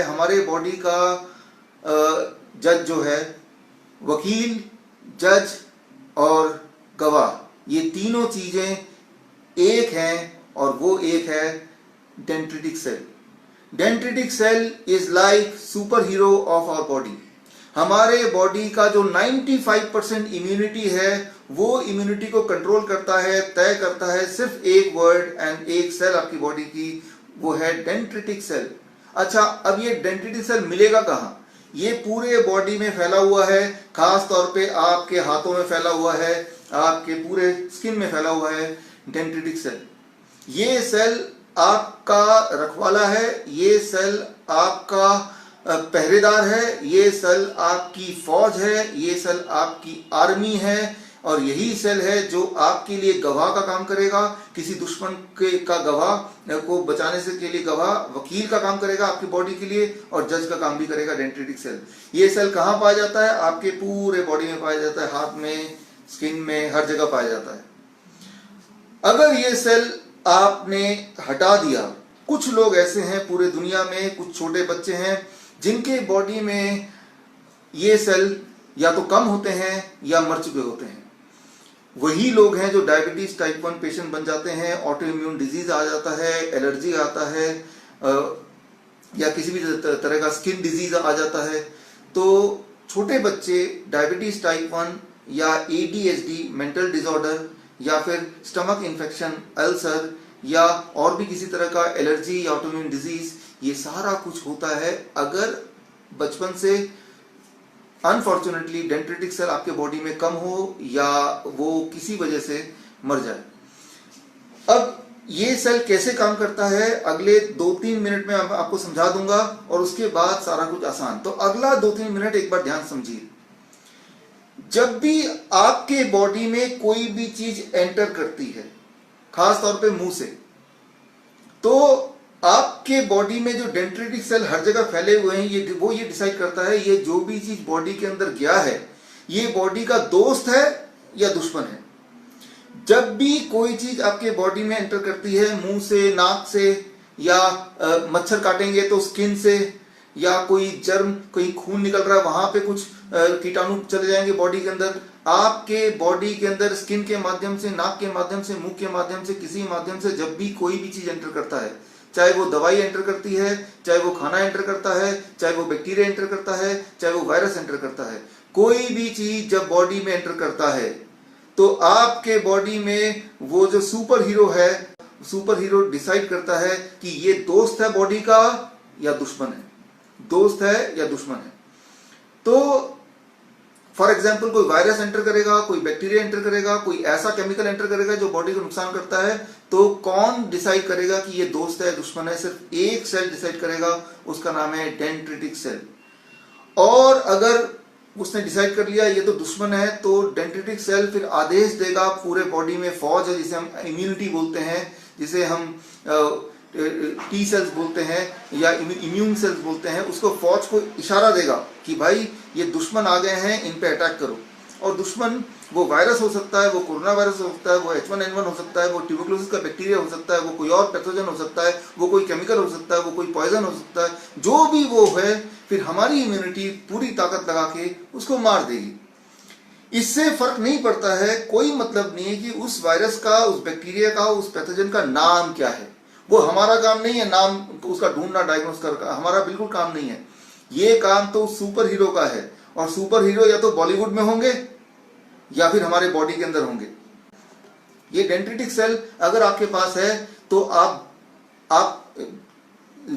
हमारे बॉडी का जज जो है, वकील, जज और गवाह, ये तीनों चीजें एक हैं और वो एक है dendritic cell. Dendritic cell is like super hero of our body. हमारे बॉडी का जो 95% इम्यूनिटी है वो इम्यूनिटी को कंट्रोल करता है, तय करता है सिर्फ एक वर्ड एंड एक सेल आपकी बॉडी की, वो है डेंड्रिटिक सेल। अच्छा, अब ये डेंड्रिटिक सेल मिलेगा कहाँ? ये पूरे बॉडी में फैला हुआ है, खास तौर पे आपके हाथों में फैला हुआ है, आपके पूरे स्किन में फैला हुआ है डेंड्रिटिक सेल। ये सेल आपका रखवाला है, ये सेल आपका पहरेदार है, ये सेल आपकी फौज है, ये सेल आपकी आर्मी है, और यही सेल है जो आपके लिए गवाह का काम करेगा। किसी दुश्मन का गवाह को बचाने से के लिए गवाह, वकील का काम करेगा आपकी बॉडी के लिए, और जज का काम भी करेगा डेंड्रिटिक सेल। ये सेल कहाँ पाया जाता है? आपके पूरे बॉडी में पाया जाता है, हाथ में, स्किन में, हर जगह पाया जाता है। अगर ये सेल आपने हटा दिया, कुछ लोग ऐसे हैं पूरे दुनिया में, कुछ छोटे बच्चे हैं जिनके बॉडी में ये सेल या तो कम होते हैं या मर चुके होते हैं। वही लोग हैं जो डायबिटीज टाइप 1 पेशेंट बन जाते हैं, ऑटो इम्यून डिजीज आ जाता है, एलर्जी आता है, या किसी भी तरह का स्किन डिजीज आ जाता है। तो छोटे बच्चे डायबिटीज टाइप 1 या ADHD मेंटल डिसऑर्डर या फिर स्टमक इन्फेक्शन, अल्सर या और भी किसी तरह का एलर्जी या ऑटो इम्यून डिजीज, ये सारा कुछ होता है अगर बचपन से अनफॉर्चुनेटली डेंड्रिटिक सेल आपके बॉडी में कम हो या वो किसी वजह से मर जाए। अब ये सेल कैसे काम करता है अगले 2-3 मिनट में आपको समझा दूंगा, और उसके बाद सारा कुछ आसान। तो अगला 2-3 मिनट एक बार ध्यान समझिए। जब भी आपके बॉडी में कोई भी चीज एंटर करती है, खास तौर पे मुंह से, तो आपके बॉडी में जो डेंड्रिटिक सेल हर जगह फैले हुए हैं, ये डिसाइड करता है ये जो भी चीज बॉडी के अंदर गया है ये बॉडी का दोस्त है या दुश्मन है। जब भी कोई चीज आपके बॉडी में एंटर करती है, मुंह से, नाक से, या मच्छर काटेंगे तो स्किन से, या कोई जर्म, कोई खून निकल रहा है वहां पे कुछ कीटाणु चले जाएंगे बॉडी के अंदर, आपके बॉडी के अंदर स्किन के माध्यम से, नाक के माध्यम से, मुंह के माध्यम से, किसी माध्यम से जब भी कोई भी चीज एंटर करता है, चाहे वो दवाई एंटर करती है, चाहे वो खाना एंटर करता है, चाहे वो बैक्टीरिया एंटर करता है, चाहे वो वायरस एंटर करता है, कोई भी चीज जब बॉडी में एंटर करता है तो आपके बॉडी में वो जो सुपर हीरो है, सुपर हीरो डिसाइड करता है कि ये दोस्त है बॉडी का या दुश्मन है, दोस्त है या दुश्मन है। तो फॉर एग्जाम्पल कोई वायरस एंटर करेगा, कोई बैक्टीरिया एंटर करेगा, कोई ऐसा केमिकल एंटर करेगा जो बॉडी को नुकसान करता है, तो कौन डिसाइड करेगा कि ये दोस्त है दुश्मन है? सिर्फ एक सेल डिसाइड करेगा, उसका नाम है डेंड्रिटिक सेल। और अगर उसने डिसाइड कर लिया ये तो दुश्मन है, तो डेंड्रिटिक सेल फिर आदेश देगा पूरे बॉडी में, फौज है जिसे हम इम्यूनिटी बोलते हैं, जिसे हम टी सेल्स बोलते हैं या इम्यून सेल्स बोलते हैं, उसको फौज को इशारा देगा कि भाई ये दुश्मन आ गए हैं, इन पे अटैक करो। और दुश्मन वो वायरस हो सकता है, वो कोरोना वायरस हो सकता है, वो H1N1 हो सकता है, वो ट्यूबरकुलोसिस का बैक्टीरिया हो सकता है, वो कोई और पैथोजन हो सकता है, वो कोई केमिकल हो सकता है, वो कोई पॉइजन हो सकता है, जो भी वो है, फिर हमारी इम्यूनिटी पूरी ताकत लगा के उसको मार देगी। इससे फर्क नहीं पड़ता है, कोई मतलब नहीं है कि उस वायरस का, उस बैक्टीरिया का, उस पैथोजन का नाम क्या है। वो हमारा काम नहीं है नाम उसका ढूंढना, डायग्नोस करना, हमारा बिल्कुल काम नहीं है। ये काम तो सुपर हीरो का है, और सुपर हीरो या तो बॉलीवुड में होंगे या फिर हमारे बॉडी के अंदर होंगे। ये डेंड्रिटिक सेल अगर आपके पास है तो आप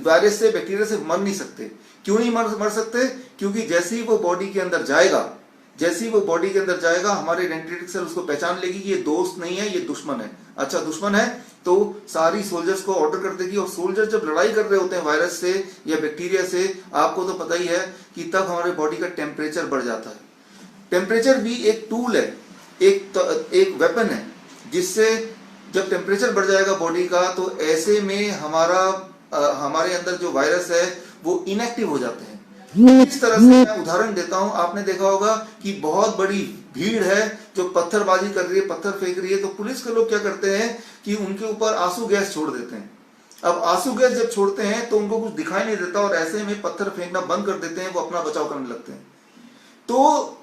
वायरस से, बैक्टीरिया से मर नहीं सकते। क्यों नहीं मर सकते? क्योंकि जैसे ही वो बॉडी के अंदर जाएगा, जैसे ही वो बॉडी के अंदर जाएगा, हमारे डेंड्रिटिक सेल उसको पहचान लेगी कि ये दोस्त नहीं है, ये दुश्मन है। अच्छा, दुश्मन है तो सारी सोल्जर्स को ऑर्डर कर देगी, और सोल्जर्स जब लड़ाई कर रहे होते हैं वायरस से या बैक्टीरिया से, आपको तो पता ही है कि तब हमारे बॉडी का टेम्परेचर बढ़ जाता है। टेम्परेचर भी एक टूल है, एक वेपन है, जिससे जब टेम्परेचर बढ़ जाएगा बॉडी का, तो ऐसे में हमारे अंदर जो वायरस है वो इनएक्टिव हो जाते हैं। इस तरह से मैं उदाहरण देता हूं, आपने देखा होगा कि बहुत बड़ी भीड़ है जो पत्थरबाजी कर रही है, पत्थर फेंक रही है, तो पुलिस के लोग क्या करते हैं कि उनके ऊपर आंसू गैस छोड़ देते हैं। अब आंसू गैस जब छोड़ते हैं तो उनको कुछ दिखाई नहीं देता और ऐसे में पत्थर फेंकना बंद कर देते हैं, वो अपना बचाव करने लगते हैं। तो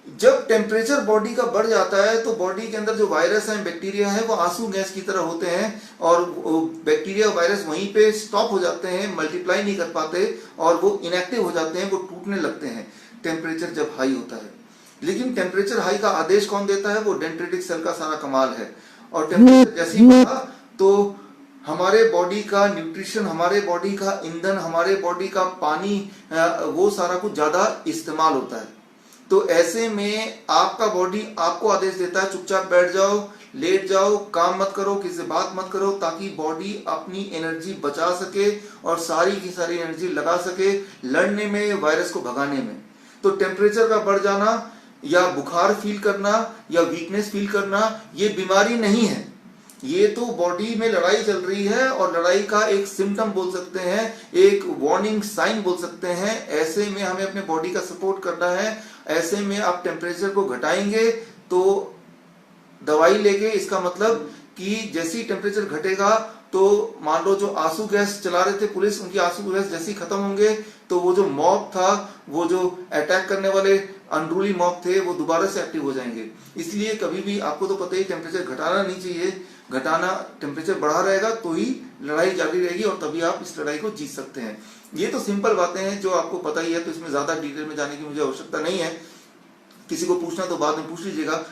जब टेम्परेचर बॉडी का बढ़ जाता है तो बॉडी के अंदर जो वायरस है, बैक्टीरिया है, वो आंसू गैस की तरह होते हैं और बैक्टीरिया वायरस वहीं पे स्टॉप हो जाते हैं, मल्टीप्लाई नहीं कर पाते और वो इनएक्टिव हो जाते हैं, वो टूटने लगते हैं टेम्परेचर जब हाई होता है। लेकिन टेम्परेचर हाई का आदेश कौन देता है? वो डेंड्रिटिक सेल का सारा कमाल है। और टेम्परेचर जैसे ही बढ़ा तो हमारे बॉडी का न्यूट्रिशन, हमारे बॉडी का ईंधन, हमारे बॉडी का पानी, वो सारा कुछ ज्यादा इस्तेमाल होता है। तो ऐसे में आपका बॉडी आपको आदेश देता है चुपचाप बैठ जाओ, लेट जाओ, काम मत करो, किसी से बात मत करो, ताकि बॉडी अपनी एनर्जी बचा सके और सारी की सारी एनर्जी लगा सके लड़ने में, वायरस को भगाने में। तो टेम्परेचर का बढ़ जाना या बुखार फील करना या वीकनेस फील करना, ये बीमारी नहीं है, ये तो बॉडी में लड़ाई चल रही है और लड़ाई का एक सिम्टम बोल सकते हैं, एक वार्निंग साइन बोल सकते हैं। ऐसे में हमें अपने बॉडी का सपोर्ट करना है। ऐसे में आप टेम्परेचर को घटाएंगे तो दवाई लेके, इसका मतलब कि जैसे ही टेम्परेचर घटेगा तो मान लो जो आंसू गैस चला रहे थे पुलिस, उनकी आंसू गैस जैसे ही खत्म होंगे तो वो जो मॉब था, वो जो अटैक करने वाले अनरूली मॉब थे, वो दोबारा से एक्टिव हो जाएंगे। इसलिए कभी भी आपको तो पता ही टेम्परेचर घटाना नहीं चाहिए, घटाना, टेम्परेचर बढ़ा रहेगा तो ही लड़ाई जारी रहेगी और तभी आप इस लड़ाई को जीत सकते हैं। ये तो सिंपल बातें हैं जो आपको पता ही है, तो इसमें ज्यादा डिटेल में जाने की मुझे आवश्यकता नहीं है। किसी को पूछना तो बाद में पूछ लीजिएगा।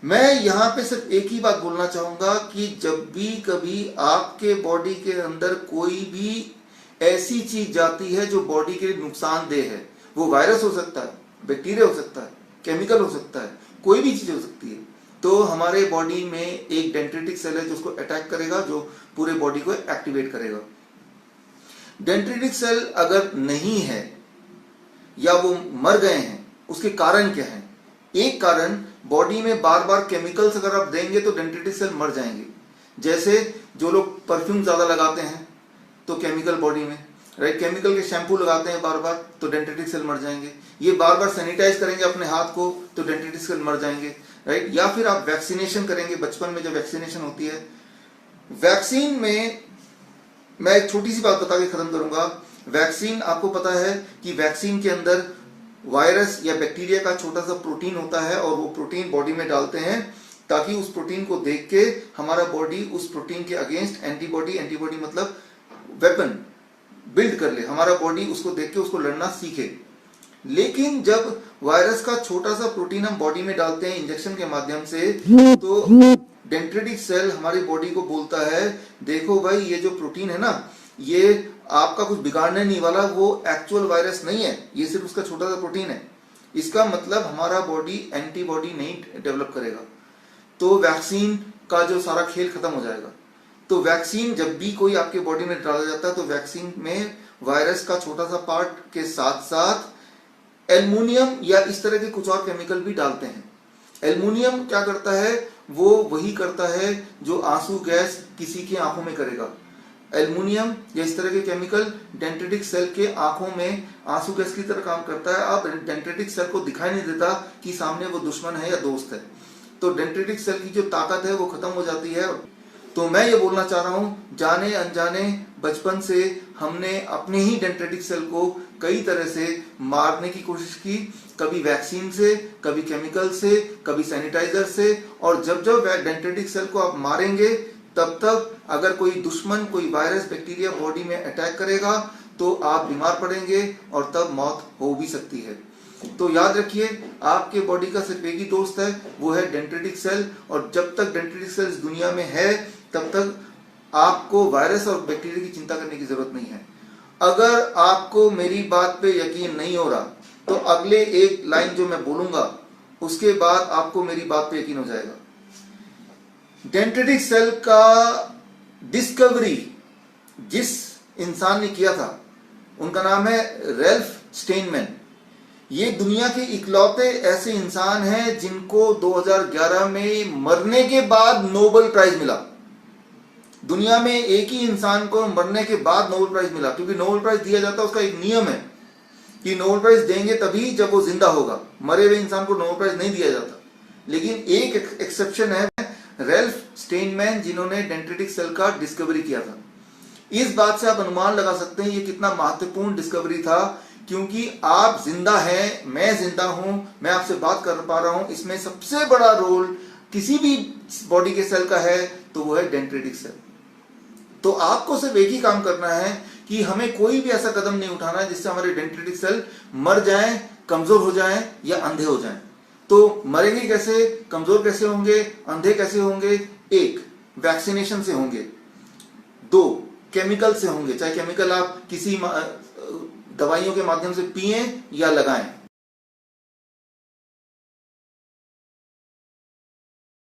मैं यहाँ पे सिर्फ एक ही बात बोलना चाहूंगा कि जब भी कभी आपके बॉडी के अंदर कोई भी ऐसी चीज जाती है जो बॉडी के लिए नुकसानदेह है, वो वायरस हो सकता है, बैक्टीरिया हो सकता है, केमिकल हो सकता है, कोई भी चीज हो सकती है, तो हमारे बॉडी में एक डेंड्रिटिक सेल है जो उसको अटैक करेगा, जो पूरे बॉडी को एक्टिवेट करेगा। डेंड्रिटिक सेल अगर नहीं है या वो मर गए हैं, उसके कारण क्या है? एक कारण, बॉडी में बार बार केमिकल्स अगर आप देंगे तो डेंड्रिटिक सेल मर जाएंगे। जैसे जो लोग परफ्यूम ज्यादा लगाते हैं तो केमिकल बॉडी में, राइट, केमिकल के शैम्पू लगाते हैं बार बार तो डेंड्रिटिक सेल मर जाएंगे। ये बार बार सैनिटाइज करेंगे अपने हाथ को तो डेंड्रिटिक सेल मर जाएंगे, राइट। या फिर आप वैक्सीनेशन करेंगे, बचपन में जब वैक्सीनेशन होती है, वैक्सीन में मैं एक छोटी सी बात बता के खत्म करूंगा। वैक्सीन, आपको पता है कि वैक्सीन के अंदर वायरस या बैक्टीरिया का छोटा सा प्रोटीन होता है और वो प्रोटीन बॉडी में डालते हैं ताकि उस प्रोटीन को देख के हमारा बॉडी उस प्रोटीन के अगेंस्ट एंटीबॉडी, एंटीबॉडी मतलब वेपन बिल्ड कर ले, हमारा बॉडी उसको देख के उसको लड़ना सीखे। लेकिन जब वायरस का छोटा सा प्रोटीन हम बॉडी में डालते हैं इंजेक्शन के माध्यम से, तो डेंड्रिटिक सेल हमारी बॉडी को बोलता है देखो भाई, ये जो प्रोटीन है ना, ये आपका कुछ बिगाड़ने नहीं वाला, वो एक्चुअल वायरस नहीं है, ये सिर्फ उसका छोटा सा प्रोटीन है। इसका मतलब हमारा बॉडी एंटीबॉडी नहीं डेवलप करेगा, तो वैक्सीन का जो सारा खेल खत्म हो जाएगा। तो वैक्सीन जब भी कोई आपके बॉडी में डाला जाता है तो वैक्सीन में वायरस का छोटा सा पार्ट के साथ साथ एल्युमिनियम या इस तरह के कुछ और केमिकल भी डालते हैं। एल्युमिनियम क्या करता है? वो वही करता है जो आंसू गैस किसी की आंखों में करेगा। एल्युमिनियम या इस तरह के केमिकल डेंड्रिटिक सेल के आंखों में आंसू गैस की तरह काम करता है। अब डेंड्रिटिक सेल को दिखाई नहीं देता कि सामने वो दुश्मन है या दोस्त है, तो डेंड्रिटिक सेल की जो ताकत है वो खत्म हो जाती है। तो मैं ये बोलना चाह रहा हूं, जाने अनजाने बचपन से हमने अपने ही डेंड्रिटिक सेल को कई तरह से मारने की कोशिश की, कभी वैक्सीन से, कभी केमिकल से, कभी सैनिटाइजर से। और जब जब डेंड्रिटिक सेल को आप मारेंगे तब तक अगर कोई दुश्मन, कोई वायरस, बैक्टीरिया बॉडी में अटैक करेगा तो आप बीमार पड़ेंगे और तब मौत हो भी सकती है। तो याद रखिए, आपके बॉडी का सिर्फ एक ही दोस्त है, वो है डेंड्रिटिक सेल। और जब तक डेंड्रिटिक सेल इस दुनिया में है तब तक आपको वायरस और बैक्टीरिया की चिंता करने की जरूरत नहीं है। अगर आपको मेरी बात पे यकीन नहीं हो रहा तो अगले एक लाइन जो मैं बोलूंगा उसके बाद आपको मेरी बात पे यकीन हो जाएगा। डेंड्रिटिक सेल का डिस्कवरी जिस इंसान ने किया था उनका नाम है रैल्फ स्टेनमैन। ये दुनिया के इकलौते ऐसे इंसान हैं जिनको 2011 में मरने के बाद नोबेल प्राइज मिला। दुनिया में एक ही इंसान को मरने के बाद नोबेल प्राइज मिला, क्योंकि नोबेल प्राइज दिया जाता है, उसका एक नियम है कि नोबेल प्राइज देंगे तभी जब वो जिंदा होगा, मरे हुए इंसान को नोबेल प्राइज नहीं दिया जाता। लेकिन एक एक्सेप्शन है, रैल्फ स्टेनमैन, जिन्होंने डेंड्रिटिक सेल का डिस्कवरी किया था। इस बात से आप अनुमान लगा सकते हैं ये कितना महत्वपूर्ण डिस्कवरी था, क्योंकि आप जिंदा हैं, मैं जिंदा हूं, मैं आपसे बात कर पा रहा हूं, इसमें सबसे बड़ा रोल किसी भी बॉडी के सेल का है तो वो है डेंड्रिटिक सेल। तो आपको सिर्फ एक ही काम करना है कि हमें कोई भी ऐसा कदम नहीं उठाना है जिससे हमारे डेंड्रिटिक सेल मर जाएं, कमजोर हो जाएं या अंधे हो जाएं। तो मरेंगे कैसे, कमजोर कैसे होंगे, अंधे कैसे होंगे? एक, वैक्सीनेशन से होंगे। दो, केमिकल से होंगे, चाहे केमिकल आप किसी दवाइयों के माध्यम से पिएं या लगाएं।